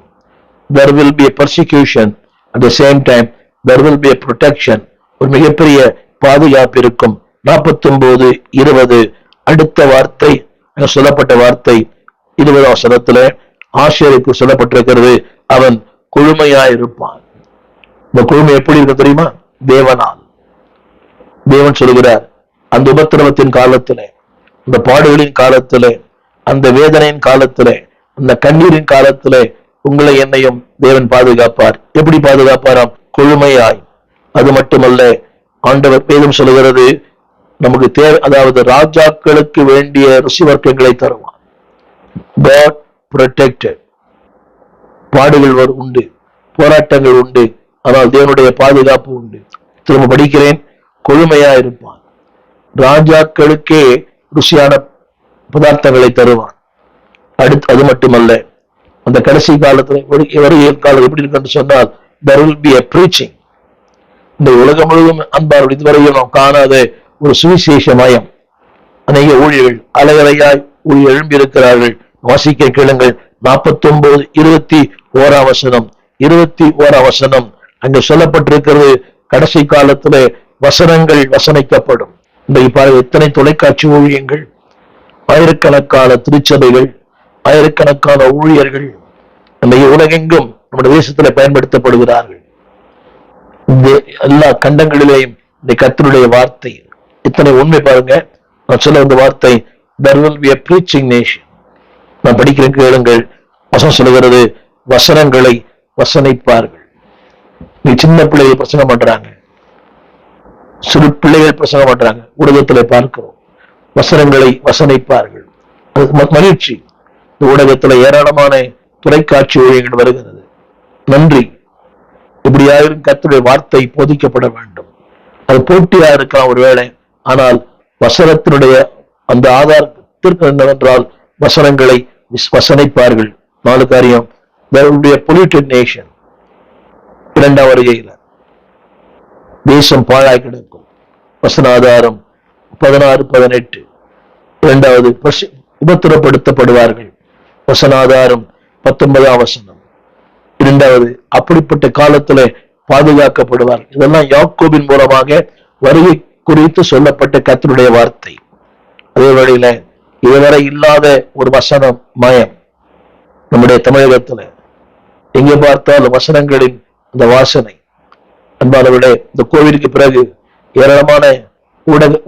S1: there will be a persecution, at the same time there will be a protection. ஒரு மிகப்பெரிய பாதுகாப்பு இருக்கும். 49:20 அடுத்த வார்த்தை, சொல்லப்பட்ட வார்த்தை 20 வசனத்துல ஆசேருக்கு சொல்லப்பட்டிருக்கிறது, அவன் கொழுமையாயிருப்பான். இந்த கொழுமை எப்படி இருக்கு தெரியுமா? தேவனால். தேவன் சொல்கிறார், அந்த உபத்திரவத்தின் காலத்திலே, அந்த பாடுகளின் காலத்திலே, அந்த வேதனையின் காலத்திலே, அந்த கண்ணீரின் காலத்திலே உங்களை என்னையும் தேவன் பாதுகாப்பார். எப்படி பாதுகாப்பாராம்? கொழுமையாய். அது மட்டுமல்ல, ஆண்டவர் வேதம் சொல்லுகிறது, நமக்கு தேவை, அதாவது ராஜாக்களுக்கு வேண்டிய ருசிவர்க்கங்களை தருவான். God protected. பாடுகள் உண்டு, போராட்டங்கள் உண்டு, ஆனால் தேவனுடைய பாதுகாப்பு உண்டு. திரும்ப படிக்கிறேன், கொழுமையா இருப்பான். ராஜாக்களுக்கே ருசியான பதார்த்தங்களை தருவான். அடுத்து அது மட்டுமல்ல, அந்த கடைசி காலத்துல வருகிற காலம் எப்படி இருக்கு சொன்னால், there will be a preaching. இந்த உலகம் முழுவதும் அன்பார்கள் இதுவரையும் நாம் காணாத ஒரு சுவிசேஷ மயம். அநேக ஊழியர்கள் அலையலையாய் ஊழியர் எழும்பியிருக்கிறார்கள். வாசிக்க கேளுங்கள். 49:21 வசனம், 21 வசனம் அங்கு சொல்லப்பட்டிருக்கிறது, கடைசி காலத்திலே வசனங்கள் வசனிக்கப்படும். இன்றைக்கு பாருங்கள், எத்தனை தொலைக்காட்சி ஊழியங்கள், ஆயிரக்கணக்கான திருச்சபைகள், ஆயிரக்கணக்கான ஊழியர்கள் இன்றைக்கு உலகெங்கும் நம்முடைய தேசத்தில் பயன்படுத்தப்படுகிறார்கள். எல்லா கண்டங்களிலேயும் இந்த கர்த்தருடைய வார்த்தை இத்தனை உண்மை. பாருங்க, நான் சொல்ல வந்த வார்த்தை, there will be a preaching nation. நான் படிக்கிறேன் கேளுங்கள். வசனம் சொல்லுகிறது, வசனங்களை வசனிப்பார்கள். நீ சின்ன பிள்ளைகள் பிரசங்கம் பண்றாங்க, சிறு பிள்ளைகள் பிரசங்கம் பண்றாங்க, ஊடகத்துல பார்க்கிறோம். வசனங்களை வசனிப்பார்கள். மகிழ்ச்சி. இந்த ஊடகத்துல ஏராளமான தொலைக்காட்சி ஊழியங்கள் வருகிறது. நன்றி. இப்படியாயிரும் கர்த்தருடைய வார்த்தை போதிக்கப்பட வேண்டும். அது போட்டியா இருக்கலாம் ஒருவேளை, ஆனால் வசனத்தினுடைய அந்த ஆதாரத்திற்கு என்னவென்றால் வசனங்களை வசனிப்பார்கள். 4 காரியம். Polluted nation. 2ஆம் வருகையில் தேசம் பாழாய் கிடக்கும். வசனாதாரம் 16-18. 2வது உபத்திரப்படுத்தப்படுவார்கள். வசனாதாரம் 19ஆம் வசனம். 2வது அப்படிப்பட்ட காலத்துல பாதுகாக்கப்படுவார். இதெல்லாம் யாக்கோபின் மூலமாக வருகை குறித்து சொல்லப்பட்ட கர்த்தருடைய வார்த்தை. அதே வேளையில இதுவரை இல்லாத ஒரு வசனம் மயம் நம்முடைய தமிழகத்துல எங்கே பார்த்தாலும் வசனங்களின் அந்த வாசனை. அன்பானவர்களே, இந்த கோவிலுக்கு பிறகு ஏராளமான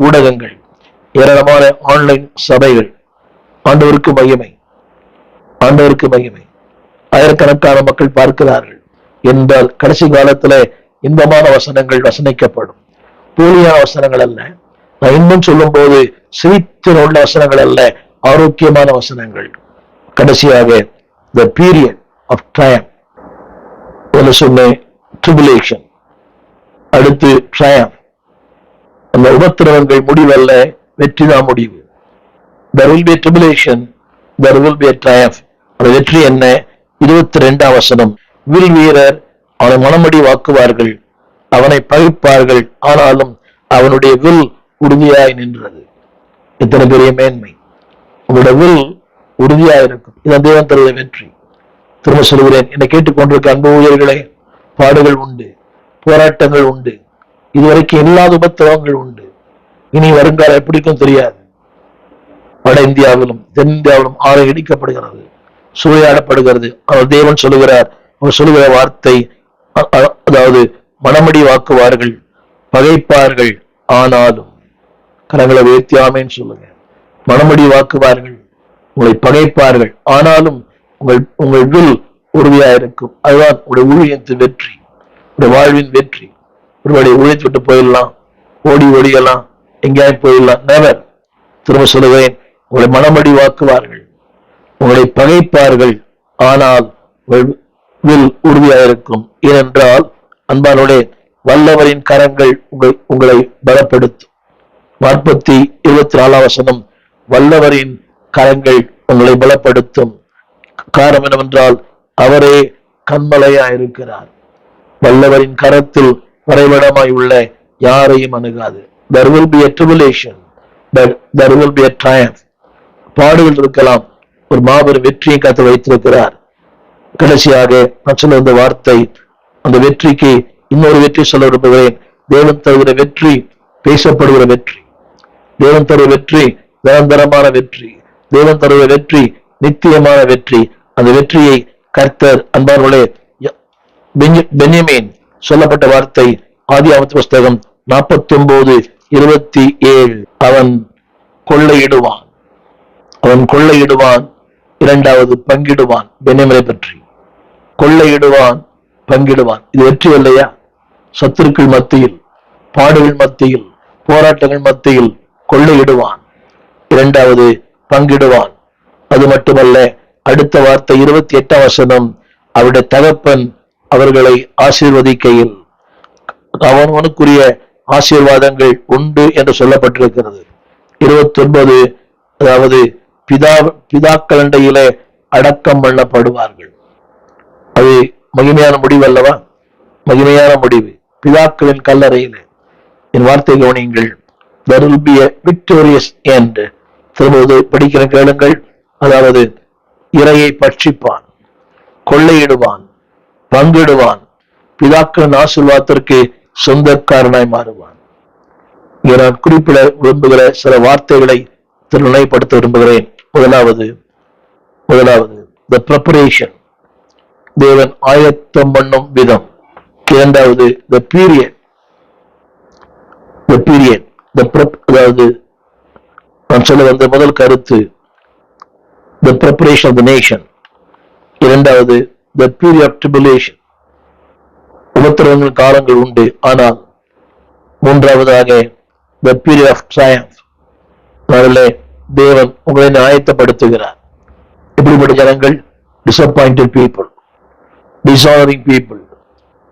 S1: ஊடகங்கள், ஏராளமான ஆன்லைன் சபைகள். ஆண்டவருக்கு மகிமை, ஆண்டவருக்கு மகிமை. ஆயிரக்கணக்கான மக்கள் பார்க்கிறார்கள் என்றால் கடைசி காலத்துல இன்பமான வசனங்கள் வசனிக்கப்படும். போலியான வசனங்கள் அல்ல. நான் இன்னும் சொல்லும் போது சிரித்திர உள்ள வசனங்கள் அல்ல, ஆரோக்கியமான வசனங்கள். கடைசியாக the period of time, சொன்னேன் tribulation, அடுத்து triumph. அந்த உபத்திரவங்கள் முடிவல்ல, வெற்றிதான் முடிவு. there will be a tribulation, there will be a triumph. அந்த வெற்றி என்ன? 22ஆம் வசனம். வில் வீரர் அவனை மனமடி வாக்குவார்கள், அவனை பகைப்பார்கள், ஆனாலும் அவனுடைய வில் உறுதியாய் நின்றது. இத்தனை பெரிய மேன்மை. உங்களுடைய வில் உறுதியாக இருக்கும். இதான் தேவன் தருவ வெற்றி. திரும்ப சொல்கிறேன், என்னை கேட்டுக்கொண்டிருக்க அன்பு ஊழியர்களே, பாடுகள் உண்டு, போராட்டங்கள் உண்டு, இதுவரைக்கும் இல்லாத உபத்திரவங்கள் உண்டு. இனி வருங்காலம் எப்படிக்கும் தெரியாது. வட இந்தியாவிலும் தென் இந்தியாவிலும் ஆலை இடிக்கப்படுகிறது, சூறையாடப்படுகிறது. அவர் தேவன் சொல்லுகிறார், அவர் சொல்லுகிற வார்த்தை, அதாவது மனமடி வாக்குவார்கள், பகைப்பார்கள், ஆனாலும். கரங்களை உயர்த்தி ஆமென் சொல்லுங்க. மனமடி வாக்குவார்கள், உங்களை பகைப்பார்கள், ஆனாலும் உங்கள் வில் உறுதியா இருக்கும். அதுதான் உங்களுடைய ஊழியத்தின் வெற்றி, உங்களுடைய வாழ்வின் வெற்றி. ஒருவேளை ஊழியத்தை விட்டு போயிடலாம், ஓடியெல்லாம் எங்கேயாயும் போயிடலாம். நெவர். திரும்ப சொல்லுவேன், உங்களை மனமடி வாக்குவார்கள், உங்களை பகைப்பார்கள், ஆனால் வில் உறுதியாக இருக்கும். ஏனென்றால் அன்பானோட வல்லவரின் கரங்கள் உங்களை பலப்படுத்தும். 24 வல்லவரின் கரங்கள் உங்களை பலப்படுத்தும். காரணம் என்னவென்றால் அவரே கண்மலையாயிருக்கிறார். வல்லவரின் கரத்தில் வரைபடமாய் உள்ள யாரையும் அணுகாது. There will be a tribulation, but there will be a triumph. பாடுகள் இருக்கலாம், ஒரு மாபெரும் வெற்றியை காத்து வைத்திருக்கிறார். கடைசியாக நான் சொல்ல வந்த வார்த்தை, அந்த வெற்றிக்கு இன்னொரு வெற்றி சொல்ல விரும்புகிறேன். தேவன் தருகிற வெற்றி பேசப்படுகிற வெற்றி. தேவன் தருகிற வெற்றி நிரந்தரமான வெற்றி. தேவன் தருகிற வெற்றி நித்தியமான வெற்றி. அந்த வெற்றியை கர்த்தர், அன்பார்களே, பென்யமீன் சொல்லப்பட்ட வார்த்தை ஆதியாகமத்தின் புஸ்தகம் 49:27. அவன் கொள்ளையிடுவான், அவன் கொள்ளையிடுவான், இரண்டாவது பங்கிடுவான். பென்யமீனை பற்றி கொள்ளையிடுவான், பங்கிடுவான். இது வெற்றி இல்லையா? சத்துருக்கள் மத்தியில், பாடுகள் மத்தியில், போராட்டங்கள் மத்தியில் கொள்ளையிடுவான், இரண்டாவது பங்கிடுவான். அது மட்டுமல்ல, அடுத்த வார்த்தை 28 அவருடைய தகப்பன் அவர்களை ஆசீர்வதிக்கையில் அவனுக்குரிய ஆசீர்வாதங்கள் உண்டு என்று சொல்லப்பட்டிருக்கிறது. 29 அதாவது பிதாக்களண்டையிலே அடக்கம் பண்ணப்படுவார்கள். அது மகிமையான முடிவு அல்லவா? மகிமையான முடிவு. பிதாக்களின் கல்லறையிலே. என் வார்த்தை கவனியுங்கள். There will be a victorious end. திரும்பவது படிக்கிற கேளுங்கள். அதாவது இறையை பட்சிப்பான், கொள்ளையிடுவான், பங்கிடுவான், பிதாக்களின் ஆசீர்வாதத்திற்கு சொந்தக்காரனாய் மாறுவான். இங்கே நான் குறிப்பிட விரும்புகிற சில வார்த்தைகளை நினைவுபடுத்த விரும்புகிறேன். முதலாவது the preparation, தேவன் ஆயத்தம் பண்ணும் விதம். இரண்டாவது the period, அதாவது நான் சொல்ல வந்த முதல் கருத்து the preparation of the nation. இரண்டாவது the period of tribulation, உபத்திரவங்கள் காலங்கள் உண்டு. ஆனால் மூன்றாவதாக the period of triumph, அதிலே தேவன் உங்களை ஆயத்தப்படுத்துகிறார். எப்படிப்பட்ட ஜனங்கள்? disappointed people, dishonoring people,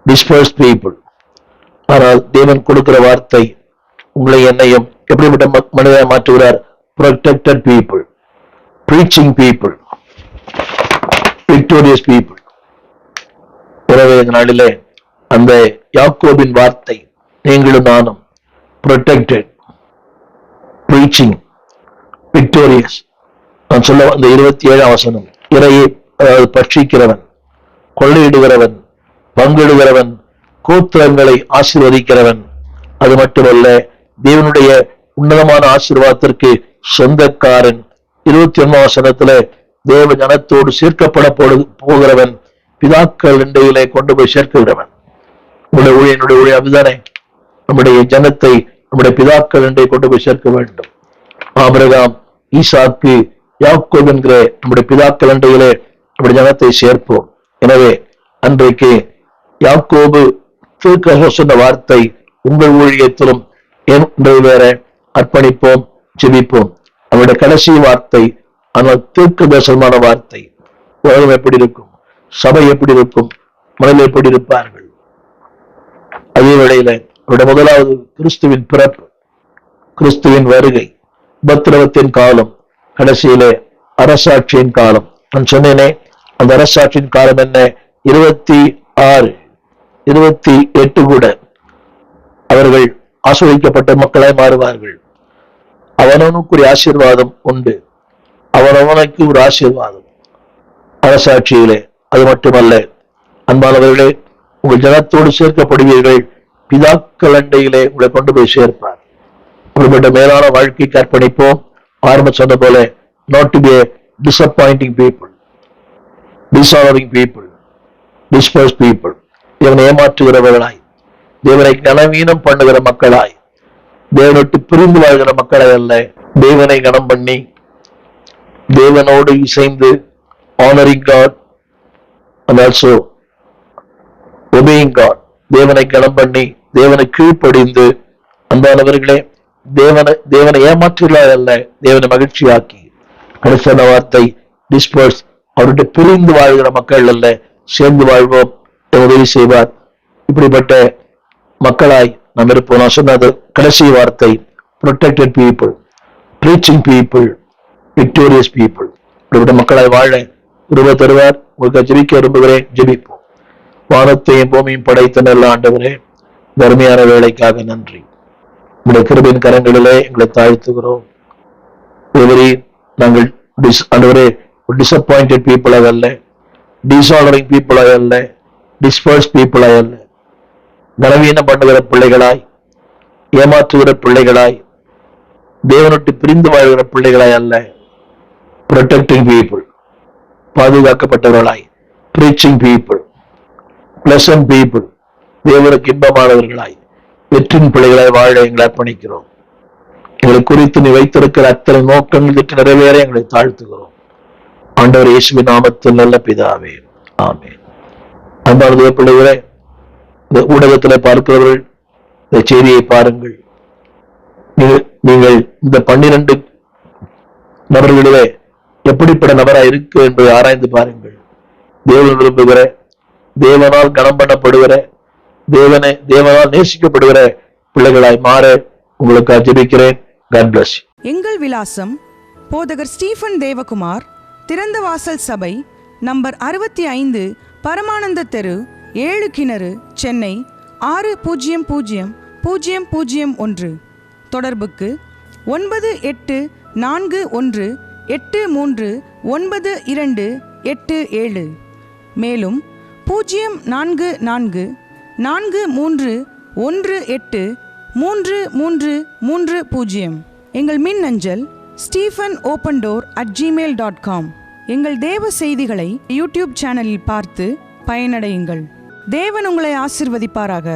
S1: dispersed people. ஆனால் தேவன் கொடுக்கிற வார்த்தை உங்களை என்னையும் எப்படிப்பட்ட மனிதனை மாற்றுகிறார்? protected people, preaching people, victorious people. எனவே இந்த நாளிலே அந்த யாக்கோபின் வார்த்தை, நீங்களும் நானும் protected, preaching, victorious. நான் சொல்ல அந்த 27 இறையை பட்சிக்கிறவன், கொள்ளையிடுகிறவன், பங்கிடுகிறவன், கோத்திரங்களை ஆசீர்வதிக்கிறவன். அது மட்டுமல்ல, தேவனுடைய உன்னதமான ஆசீர்வாதத்திற்கு சொந்தக்காரன். 21 தேவ ஜனத்தோடு சேர்க்கப்பட போகிறவன், பிதாக்கள் இண்டையிலே கொண்டு போய் சேர்க்கிறவன். என்னுடைய ஊழிய அப்படிதானே? நம்முடைய ஜனத்தை நம்முடைய பிதாக்கள் இண்டை கொண்டு போய் சேர்க்க வேண்டும். ஆபிரகாம், ஈசாக்கு, யாக்கோபு என்கிற நம்முடைய பிதாக்கள் இண்டையிலே நம்முடைய ஜனத்தை சேர்ப்போம். எனவே அன்றைக்கு யாக்கோபு தீர்க்க சொன்ன வார்த்தை உங்கள் ஊழியத்திலும் நிறைவேற அர்ப்பணிப்போம், ஜெபிப்போம். அவருடைய கடைசி வார்த்தை, ஆனால் தீர்க்க தரிசனமான வார்த்தை. உலகம் எப்படி இருக்கும்? சபை எப்படி இருக்கும்? மனிதர்கள் எப்படி இருப்பார்கள்? அதே வேளையில அவருடைய முதலாவது கிறிஸ்துவின் பிறப்பு, கிறிஸ்துவின் வருகை, உபத்திரவத்தின் காலம், கடைசியிலே அரசாட்சியின் காலம். நான் சொன்னேனே, அந்த அரசாட்சியின் காலம் என்ன? 26, 28 கூட அவர்கள் ஆசீர்வதிக்கப்பட்ட மக்களாய் மாறுவார்கள். அவனவனுக்குரிய ஆசீர்வாதம் உண்டு. அவனவனுக்கு ஒரு ஆசீர்வாதம் அரசாட்சியிலே. அது மட்டுமல்ல, அன்பானவர்களே, உங்கள் ஜனத்தோடு சேர்க்கப்படுவீர்கள். பிதாக்கள் அண்டையிலே உங்களை கொண்டு போய் சேர்ப்பார். அப்படிப்பட்ட மேலான வாழ்க்கைக்கு அர்ப்பணிப்போம். ஆரம்ப சொன்ன போல, not to be a disappointing people, dishonoring people, dispersed people, தேவனை ஏமாற்றுகிறவர்களாய், தேவனை கனவீனம் பண்ணுகிற மக்களாய், தேவனை விட்டு பிரிந்து வாழ்கிற மக்களாய் அல்ல, தேவனை கனம் பண்ணி தேவனோடு இசைந்து honoring God and also obeying God, தேவனை கனம் பண்ணி தேவனை கீழ்ப்படிந்து, அன்பானவர்களே, தேவனை ஏமாற்றுகிறார் அல்ல, தேவனை மகிழ்ச்சியாக்கி. கடைசியான வார்த்தை டிஸ்பர்ஸ், அவருடைய பிரிந்து வாழ்கிற மக்கள் அல்ல, சேர்ந்து வாழ்வோம். உதவி செய்வார். இப்படிப்பட்ட மக்களாய் நாம் இருப்போம். நான் சொன்னது கடைசி வார்த்தை, protected people, preaching people, victorious people. இப்படிப்பட்ட மக்களாய் வாழ உருவ தருவார். உங்களுக்கு ஜெபிக்க விரும்புகிறேன். ஜெபிப்போம். வானத்தையும் பூமியும் படைத்த நல்ல ஆண்டவரே, தர்மையான வேலைக்காக நன்றி. உங்களுடைய கிருபையின் கரங்களிலே எங்களை தாழ்த்துகிறோம். நாங்கள் ஆண்டவரே டிசப்பாயிண்டட் பீப்புளாக அல்ல, டிசார்டரிங் பீப்புளாக அல்ல, டிஸ்பர்ஸ் பீப்புளாக அல்ல, பலவீனம் பண்ணுகிற பிள்ளைகளாய், ஏமாற்றுகிற பிள்ளைகளாய், தேவனொட்டு பிரிந்து வாழ்கிற பிள்ளைகளாய் அல்ல, protecting people, பாதுகாக்கப்பட்டவர்களாய், preaching people, pleasant people, தேவனுக்கு இன்பமானவர்களாய், வெற்றின் பிள்ளைகளாய் வாழ எங்களை அர்ப்பணிக்கிறோம். எங்களை குறித்து நீ வைத்திருக்கிற அத்தனை நோக்கங்களுக்கு நிறைவேற எங்களை தாழ்த்துகிறோம். ஆண்டவர் இயேசுவின் நாமத்தில் நல்ல பிதாவே, ஆமென். அன்பான பிள்ளைகளே, இந்த ஊடகத்தில் பார்க்கிறவர்கள் இந்த செய்தியை பாருங்கள். நீங்கள் இந்த 12 நபர்களிலே எப்படிப்பட்ட நபரா இருக்கு என்பதை ஆராய்ந்து பாருங்கள். தேவன் விரும்புகிற, தேவனால் கனம் பண்ணப்படுகிற, தேவனால் நேசிக்கப்படுகிற பிள்ளைகளாய் மாற உங்களுக்கு ஜெபிக்கிறேன். God bless you.
S2: எங்கள் விலாசம் போதகர் ஸ்டீஃபன் தேவகுமார், திறந்த வாசல் சபை, நம்பர் 65, பரமானந்த தெரு, 7 கிணறு, சென்னை 600001. தொடர்புக்கு 9841839287. மேலும் 04443183330. எங்கள் மின்னஞ்சல் stephenopendor@gmail.com. எங்கள் தேவ செய்திகளை யூடியூப் சேனலில் பார்த்து பயனடையுங்கள். தேவன் உங்களை ஆசீர்வதிப்பாராக.